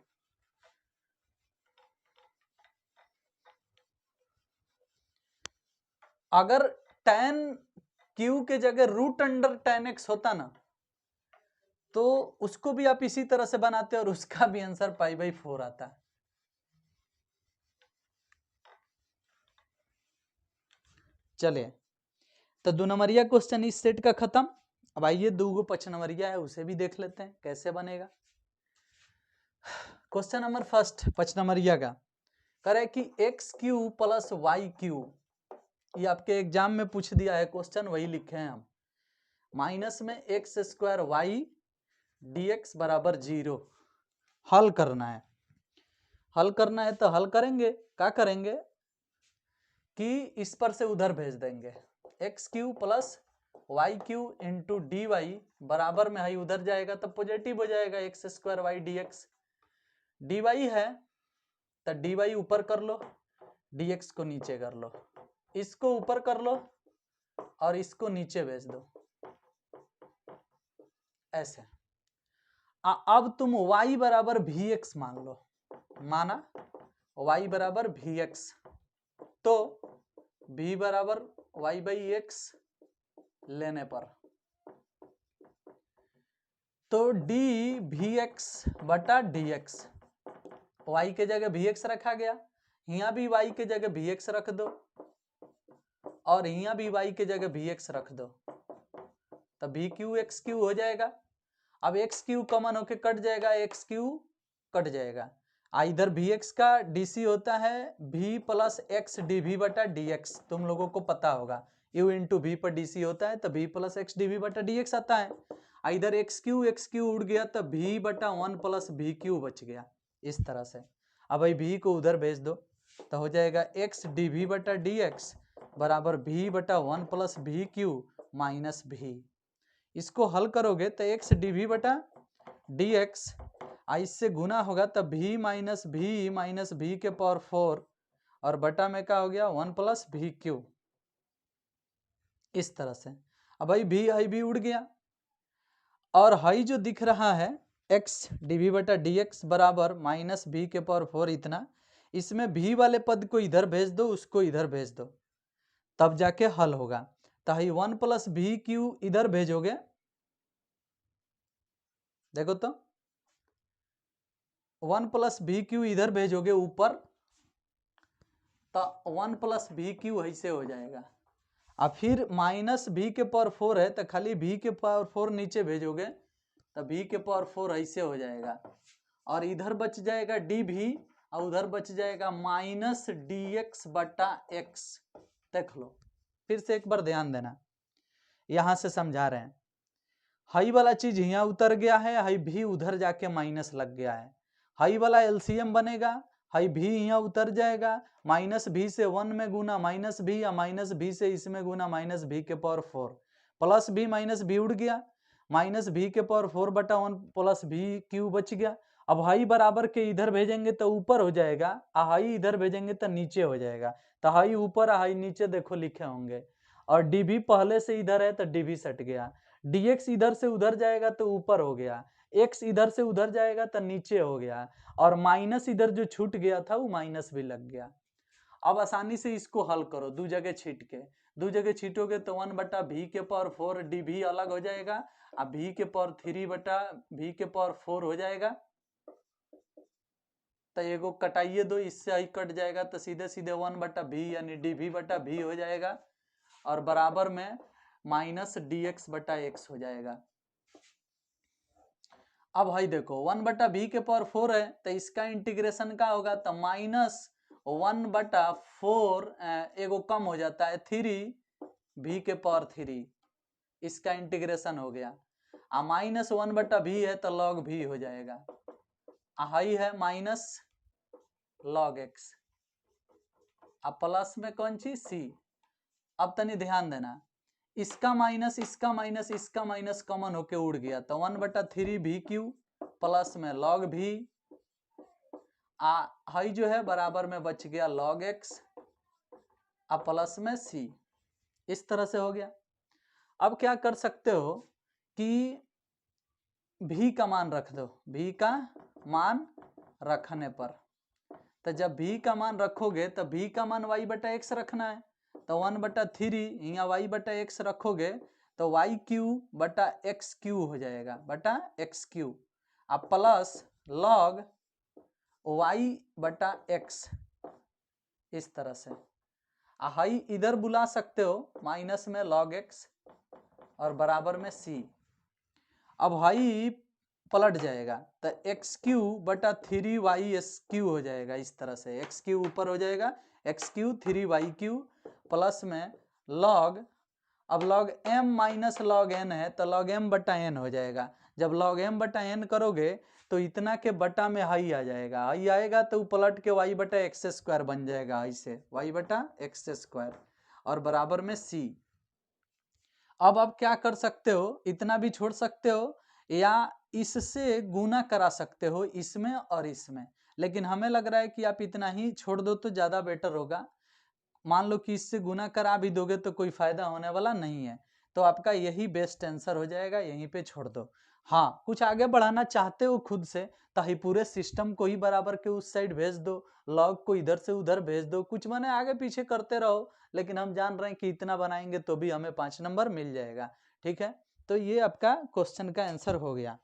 अगर tan क्यू के जगह √tan x होता ना, तो उसको भी आप इसी तरह से बनाते, और उसका भी आंसर π/4 आता। चलिए, तो 2 नंबरिया क्वेश्चन इस सेट का खत्म। अब आइए 2 5 नंबरिया है उसे भी देख लेते हैं कैसे बनेगा। क्वेश्चन नंबर फर्स्ट 5 नंबरिया का करे कि x³ प्लस y³, ये आपके एग्जाम में पूछ दिया है क्वेश्चन, वही लिखे हैं हम, माइनस में x² dx बराबर 0, हल करना है। हल करना है तो हल करेंगे, क्या करेंगे कि इस पर से उधर भेज देंगे, x³ plus y³ into dy बराबर में है, उधर जाएगा तो पॉजिटिव हो जाएगा, x² dx। dy है तो dy ऊपर कर लो, dx को नीचे कर लो, इसको ऊपर कर लो और इसको नीचे भेज दो, ऐसे। अब तुम y बराबर vx मान लो, माना y बराबर vx, तो v बराबर y/x लेने पर तो dvx बटा dx, y के जगह vx रखा गया, यहाँ भी y के जगह vx रख दो, और यहाँ भी y के जगह vx रख दो, तो vq x³ हो जाएगा। अब x³ कॉमन होके कट जाएगा, x³ कट जाएगा, इधर vx का dc होता है v प्लस x dv बटा dx, तुम लोगों को पता होगा, u इंटू v पर dc होता है तो v प्लस x dv बटा dx आता है। इधर x³ उड़ गया तो v बटा 1 प्लस vq बच गया, इस तरह से। अब भाई v को उधर भेज दो तो हो जाएगा x dv बटा dx बराबर v बटा 1 प्लस vq माइनस v। इसको हल करोगे तो x dv बटा dx इससे गुना होगा तो v माइनस v के पावर 4, और बटा में क्या हो गया 1 प्लस vq, इस तरह से। अब भाई v उड़ गया, और हाई जो दिख रहा है एक्स डी बटा डी एक्स बराबर माइनस भी के पावर 4 इतना। इसमें भी वाले पद को इधर भेज दो, उसको इधर भेज दो, तब जाके हल होगा। तो ही 1 प्लस भी क्यू इधर भेजोगे, देखो तो 1 प्लस भी क्यू इधर भेजोगे ऊपर, तो 1 प्लस भी क्यू ऐसे हो जाएगा। अब फिर माइनस भी के पावर 4 है तो खाली भी के पावर 4 नीचे भेजोगे तो भी के पावर 4 ऐसे हो जाएगा, और इधर बच जाएगा डी भी, और उधर बच जाएगा माइनस डी एक्स बटा एक्स। देख लो फिर से एक बार ध्यान देना, यहां से समझा रहे हैं। हाई वाला चीज यहाँ उतर गया है, हाई भी उधर जाके माइनस लग गया है। हाई वाला एलसीएम बनेगा, हाई भी यहाँ उतर जाएगा, माइनस भी से 1 में गुना माइनस भी, या माइनस भी से इसमें गुना माइनस भी के पावर 4, प्लस भी माइनस भी उड़ गया, माइनस भी के पावर 4 बटा 1 प्लस भी क्यू बच गया। अब हाई बराबर के इधर भेजेंगे तो ऊपर हो जाएगा, हाई इधर भेजेंगे तो नीचे हो जाएगा। तो हाई ऊपर हाई नीचे देखो लिखे होंगे, और डी भी पहले से इधर है तो डी भी सट गया, dx इधर से उधर जाएगा तो ऊपर हो गया, x इधर से उधर जाएगा तो नीचे हो गया, और माइनस इधर जो छूट गया था वो माइनस भी लग गया। अब आसानी से इसको हल करो, दो जगह छीट के, दो जगह छीटोगे तो 1 बटा भी के पावर 4 डी भी अलग हो जाएगा, अब भी के पावर 3 बटा भी के पावर 4 हो जाएगा। तो एगो कटाइए दो, इससे ही कट जाएगा, तो सीधे सीधे 1 बटा भी यानी डी भी बटा भी हो जाएगा, और बराबर में माइनस डी एक्स बटा एक्स हो जाएगा। अब भाई देखो 1 बटा भी के पावर 4 है तो इसका इंटीग्रेशन का होगा, तो माइनस 1 बटा 4 एगो कम हो जाता है 3 भी के पावर 3, इसका इंटीग्रेशन हो गया। आ माइनस 1 बटा भी है तो लॉग भी हो जाएगा, हाई है माइनस लॉग एक्स, अब प्लस में कौन चीज सी। अब तनी ध्यान देना, इसका माइनस इसका माइनस इसका माइनस कॉमन होके उड़ गया, तो 1 बटा 3 भी क्यू प्लस में लॉग भी, हाई जो है बराबर में बच गया लॉग एक्स, अब प्लस में सी। इस तरह से हो गया। अब क्या कर सकते हो कि भी का मान रख दो, भी का मान रखने पर, तो जब भी का मान रखोगे तो भी का मान वाई बटा एक्स रखना है, तो 1 बटा 3 यहाँ वाई बटा एक्स रखोगे तो वाई क्यू बटा एक्स क्यू हो जाएगा, बटा एक्स क्यू, अब प्लस लॉग वाई बटा एक्स, इस तरह से। हाई इधर बुला सकते हो माइनस में लॉग एक्स और बराबर में सी। अब हाई पलट जाएगा तो एक्स क्यू बटा 3 वाई एस क्यू हो जाएगा, इस तरह से एक्स क्यू ऊपर हो जाएगा, x cube 3 y cube plus में लॉग, अब लॉग m माइनस लॉग n है तो लॉग m बटा n हो जाएगा। जब लॉग m बटा n करोगे तो इतना के बटा में हाई आ जाएगा, हाई आएगा तो पलट के y बटा एक्स स्क्वायर बन जाएगा, हाई से y बटा एक्स स्क्वायर और बराबर में c। अब आप क्या कर सकते हो, इतना भी छोड़ सकते हो या इससे गुना करा सकते हो इसमें और इसमें, लेकिन हमें लग रहा है कि आप इतना ही छोड़ दो तो ज्यादा बेटर होगा। मान लो कि इससे गुना करा भी दोगे तो कोई फायदा होने वाला नहीं है, तो आपका यही बेस्ट आंसर हो जाएगा, यहीं पे छोड़ दो। हाँ कुछ आगे बढ़ाना चाहते हो खुद से तो ही पूरे सिस्टम को ही बराबर के उस साइड भेज दो, लॉग को इधर से उधर भेज दो, कुछ माने आगे पीछे करते रहो, लेकिन हम जान रहे हैं कि इतना बनाएंगे तो भी हमें 5 नंबर मिल जाएगा। ठीक है, तो ये आपका क्वेश्चन का आंसर हो गया।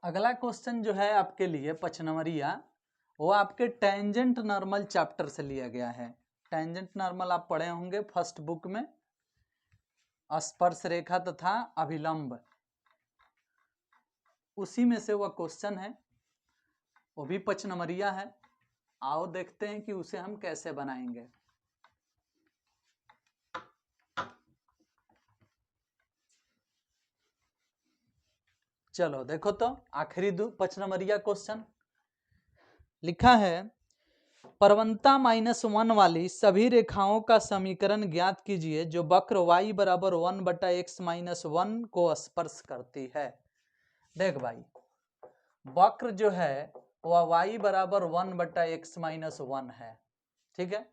अगला क्वेश्चन जो है आपके लिए 5 नंबरिया, वो आपके टेंजेंट नॉर्मल चैप्टर से लिया गया है। टेंजेंट नॉर्मल आप पढ़े होंगे फर्स्ट बुक में, स्पर्श रेखा तथा अभिलंब, उसी में से वह क्वेश्चन है, वो भी 5 नंबरिया है। आओ देखते हैं कि उसे हम कैसे बनाएंगे। चलो देखो तो आखिरी 5 नंबरिया क्वेश्चन लिखा है, प्रवणता -1 वाली सभी रेखाओं का समीकरण ज्ञात कीजिए जो वक्र y बराबर 1 बटा x -1 को स्पर्श करती है। देख भाई, वक्र जो है वह y बराबर 1/x-1 है, ठीक है,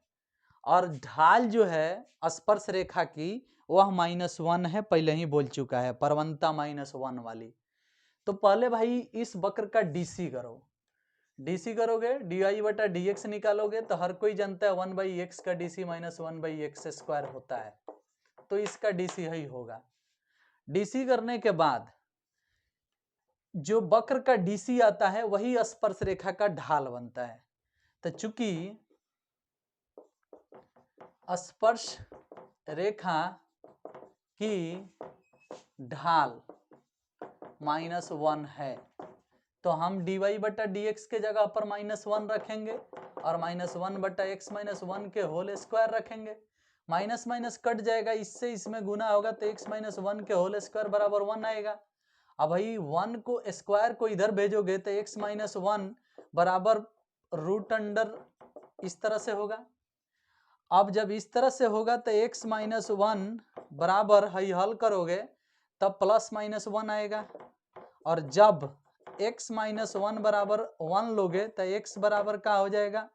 और ढाल जो है स्पर्श रेखा की वह -1 है, पहले ही बोल चुका है, परवंता -1 वाली। तो पहले भाई इस वक्र का डीसी करो, डीसी करोगे dy/dx निकालोगे तो हर कोई जानता है 1/x का डीसी -1/x² होता है, तो इसका डीसी ही होगा। डीसी करने के बाद जो वक्र का डीसी आता है वही स्पर्श रेखा का ढाल बनता है। तो चूंकि स्पर्श रेखा की ढाल -1 है तो हम dy/dx के जगह पर -1 रखेंगे और -1/x-1 के होल स्क्वायर रखेंगे। माइनस माइनस कट जाएगा, इससे इसमें गुना होगा तो x-1 के होल स्क्वायर बराबर 1 आएगा। अब भाई 1 को स्क्वायर को इधर भेजोगे तो x-1 बराबर √अंडर इस तरह से होगा। अब जब इस तरह से होगा तो x-1 बराबर हल करोगे तब +-1 आएगा, और जब x-1 बराबर 1 लोगे तो x बराबर क्या हो जाएगा,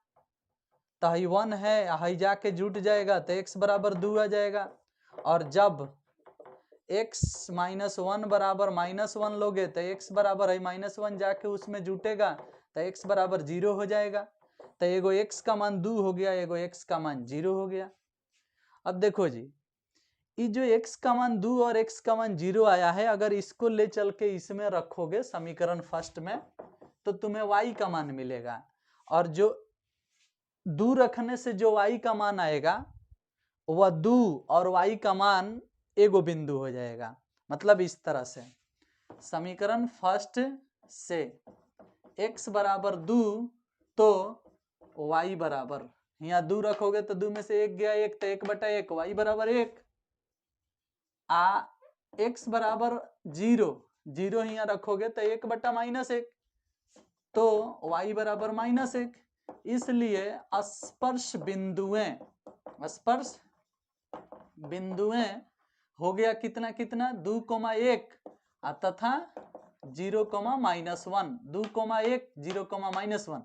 तो 1 है, हाई जाके जुट जाएगा तो x बराबर 2 आ जाएगा, और जब x-1 बराबर -1 लोगे तो x बराबर है -1 जाके उसमें जुटेगा तो x बराबर 0 हो जाएगा। तो एगो x का मान 2 हो गया, एगो x का मान 0 हो गया। अब देखो जी, ये जो x का मान 2 और x का मान 0 आया है, अगर इसको ले चल के इसमें रखोगे समीकरण फर्स्ट में तो तुम्हें y का मान मिलेगा, और जो 2 रखने से जो y का मान आएगा वह 2 और y का मान एगो बिंदु हो जाएगा। मतलब इस तरह से समीकरण फर्स्ट से x बराबर 2 तो y बराबर, यहाँ 2 रखोगे तो 2 में से 1 गया 1 तो 1/1, y बराबर 1, x बराबर 0, 0 यहाँ रखोगे तो 1/-1 तो y बराबर -1। इसलिए स्पर्श बिंदुएं हो गया कितना कितना 2,1 तथा 0,-1, 2,1 0,-1,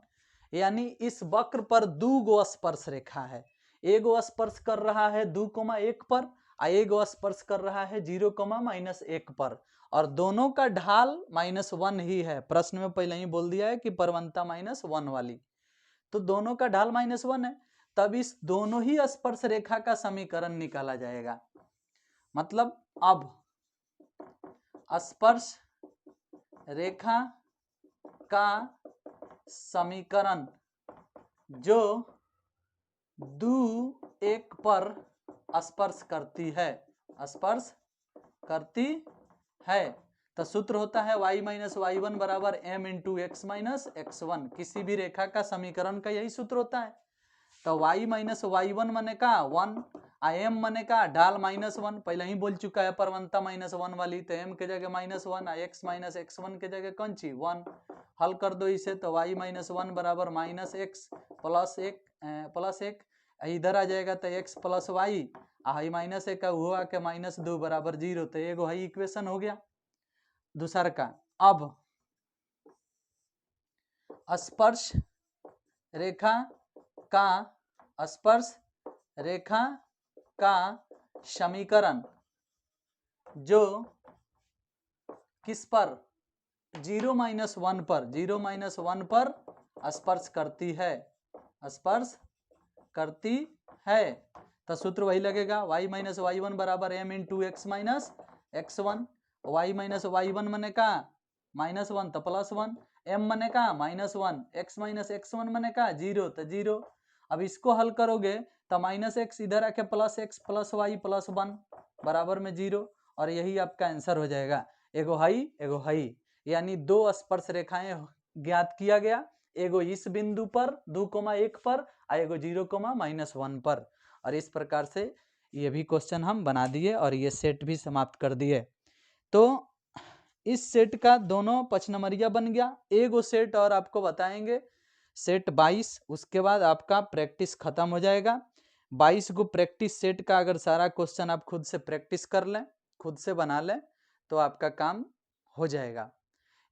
यानी इस वक्र पर 2 गो स्पर्श रेखा है, एगो स्पर्श कर रहा है 2,1 पर, एगो स्पर्श कर रहा है 0,-1 पर, और दोनों का ढाल -1 ही है। प्रश्न में पहले ही बोल दिया है कि परवंता -1 वाली, तो दोनों का ढाल -1 है, तब इस दोनों ही स्पर्श रेखा का समीकरण निकाला जाएगा। मतलब अब स्पर्श रेखा का समीकरण जो 2,1 पर स्पर्श करती है तो सूत्र होता है y-y1 बराबर m × x-x1। किसी भी रेखा का समीकरण का यही सूत्र होता है। तो y-y1 मने का 1, m मने का ढाल -1, पहले ही बोल चुका है परवंता -1 वाली, तो m के जगह -1, x-x1 के जगह कौन ची 1, हल कर दो इसे तो y-1 बराबर -x + 1 इधर आ जाएगा तो x + y, -1 का हुआ के -2 बराबर 0, तो एगो है इक्वेशन हो गया दूसरा का। अब स्पर्श रेखा का समीकरण जो किस पर 0-1 पर स्पर्श करती है तो सूत्र वही लगेगा y-y1 बराबर m × x-x1, y-y1 मने का -1 तो +1, m मने का -1, x-x1 मने का 0 तो 0। अब इसको हल करोगे तो -x इधर आके +x + y + 1 बराबर में 0, और यही आपका आंसर हो जाएगा। एगो हई यानी 2 स्पर्श रेखाएं ज्ञात किया गया, एगो इस बिंदु पर 2,1 पर, एगो 0,-1 पर, और इस प्रकार से ये भी क्वेश्चन हम बना दिए और ये सेट भी समाप्त कर दिए। तो इस सेट का दोनों पचनमरिया बन गया। एगो सेट और आपको बताएंगे, सेट 22, उसके बाद आपका प्रैक्टिस खत्म हो जाएगा। 22 को प्रैक्टिस सेट का अगर सारा क्वेश्चन आप खुद से प्रैक्टिस कर लें, खुद से बना लें तो आपका काम हो जाएगा।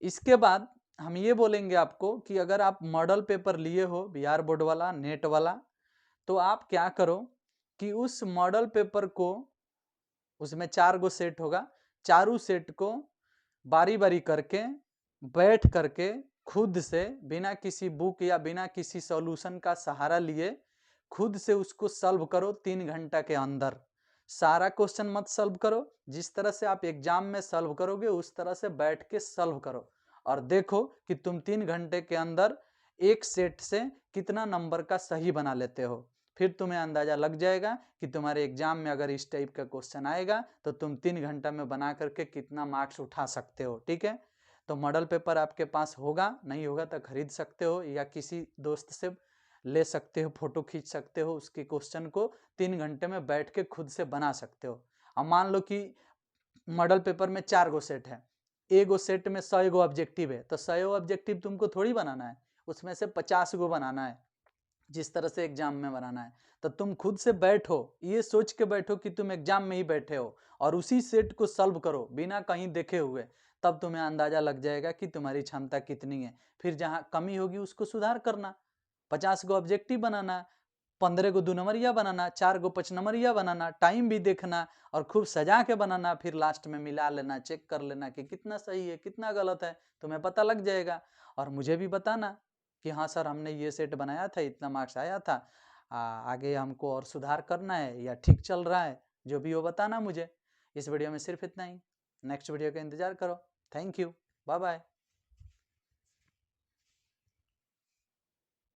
इसके बाद हम ये बोलेंगे आपको कि अगर आप मॉडल पेपर लिए हो बिहार बोर्ड वाला, नेट वाला, तो आप क्या करो कि उस मॉडल पेपर को, उसमें 4 गो सेट होगा, चारों सेट को बारी बारी करके बैठ करके खुद से बिना किसी बुक या बिना किसी सॉल्यूशन का सहारा लिए खुद से उसको सॉल्व करो 3 घंटा के अंदर। सारा क्वेश्चन मत सॉल्व करो, जिस तरह से आप एग्जाम में सॉल्व करोगे उस तरह से बैठ के सॉल्व करो और देखो कि तुम 3 घंटे के अंदर एक सेट से कितना नंबर का सही बना लेते हो। फिर तुम्हें अंदाजा लग जाएगा कि तुम्हारे एग्जाम में अगर इस टाइप का क्वेश्चन आएगा तो तुम 3 घंटा में बना करके कितना मार्क्स उठा सकते हो। ठीक है, तो मॉडल पेपर आपके पास होगा, नहीं होगा तो खरीद सकते हो या किसी दोस्त से ले सकते हो, फोटो खींच सकते हो, उसके क्वेश्चन को 3 घंटे में बैठ के खुद से बना सकते हो। अब मान लो कि मॉडल पेपर में 4 गो सेट है, एक गो सेट में 100 गो ऑब्जेक्टिव है, तो 100 ऑब्जेक्टिव तुमको थोड़ी बनाना है, उसमें से 50 गो बनाना है, जिस तरह से एग्जाम में बनाना है। तो तुम खुद से बैठो, ये सोच के बैठो कि तुम एग्जाम में ही बैठे हो और उसी सेट को सॉल्व करो बिना कहीं देखे हुए, तब तुम्हें अंदाजा लग जाएगा कि तुम्हारी क्षमता कितनी है। फिर जहां कमी होगी उसको सुधार करना। 50 गो ऑब्जेक्टिव बनाना, 15 गो 2 नंबरिया बनाना, 4 गो 5 नंबरिया बनाना, टाइम भी देखना और खूब सजा के बनाना, फिर लास्ट में मिला लेना, चेक कर लेना कि कितना सही है कितना गलत है, तुम्हें पता लग जाएगा। और मुझे भी बताना कि हाँ सर हमने ये सेट बनाया था, इतना मार्क्स आया था, आगे हमको और सुधार करना है या ठीक चल रहा है, जो भी हो बताना मुझे। इस वीडियो में सिर्फ इतना ही, नेक्स्ट वीडियो का इंतजार करो। Thank you, bye bye.